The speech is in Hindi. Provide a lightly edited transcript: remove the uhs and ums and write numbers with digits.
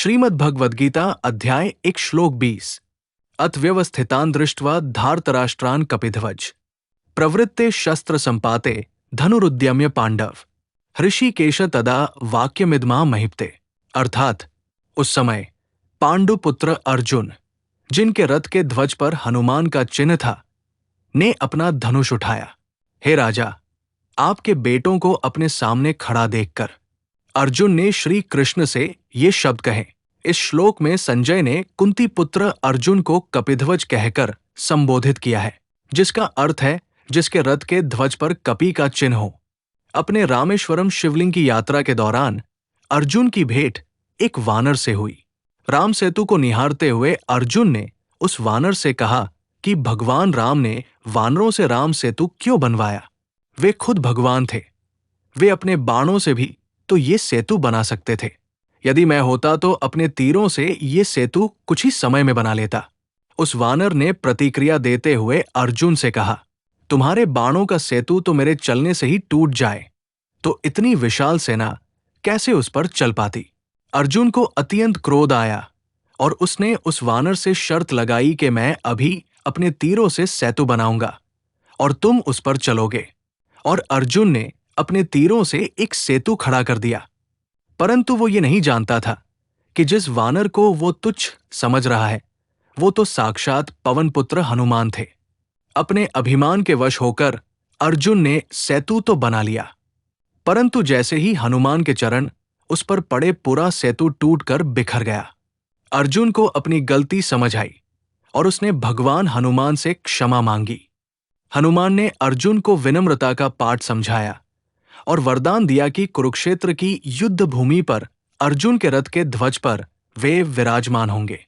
श्रीमद् भगवद गीता अध्याय 1 श्लोक 20। अतव्यवस्थितान् दृष्ट्वा धार्तराष्ट्रान् कपिध्वज प्रवृत्ते शस्त्र संपाते धनुरुद्यम्य पांडव ऋषिकेश तदा वाक्यमिदमा महिप्ते। अर्थात उस समय पांडुपुत्र अर्जुन, जिनके रथ के ध्वज पर हनुमान का चिन्ह था, ने अपना धनुष उठाया। हे राजा, आपके बेटों को अपने सामने खड़ा देखकर अर्जुन ने श्री कृष्ण से ये शब्द कहे। इस श्लोक में संजय ने कुंती पुत्र अर्जुन को कपिध्वज कहकर संबोधित किया है, जिसका अर्थ है जिसके रथ के ध्वज पर कपि का चिन्ह हो। अपने रामेश्वरम शिवलिंग की यात्रा के दौरान अर्जुन की भेंट एक वानर से हुई। राम सेतु को निहारते हुए अर्जुन ने उस वानर से कहा कि भगवान राम ने वानरों से राम सेतु क्यों बनवाया? वे खुद भगवान थे। वे अपने बाणों से भी तो ये सेतु बना सकते थे। यदि मैं होता तो अपने तीरों से ये सेतु कुछ ही समय में बना लेता। उस वानर ने प्रतिक्रिया देते हुए अर्जुन से कहा, तुम्हारे बाणों का सेतु तो मेरे चलने से ही टूट जाए, तो इतनी विशाल सेना कैसे उस पर चल पाती? अर्जुन को अत्यंत क्रोध आया और उसने उस वानर से शर्त लगाई कि मैं अभी अपने तीरों से सेतु बनाऊंगा और तुम उस पर चलोगे। और अर्जुन ने अपने तीरों से एक सेतु खड़ा कर दिया। परंतु वो ये नहीं जानता था कि जिस वानर को वो तुच्छ समझ रहा है, वो तो साक्षात पवनपुत्र हनुमान थे। अपने अभिमान के वश होकर अर्जुन ने सेतु तो बना लिया, परंतु जैसे ही हनुमान के चरण उस पर पड़े, पूरा सेतु टूटकर बिखर गया। अर्जुन को अपनी गलती समझ आई और उसने भगवान हनुमान से क्षमा मांगी। हनुमान ने अर्जुन को विनम्रता का पाठ समझाया और वरदान दिया कि कुरुक्षेत्र की युद्ध भूमि पर अर्जुन के रथ के ध्वज पर वे विराजमान होंगे।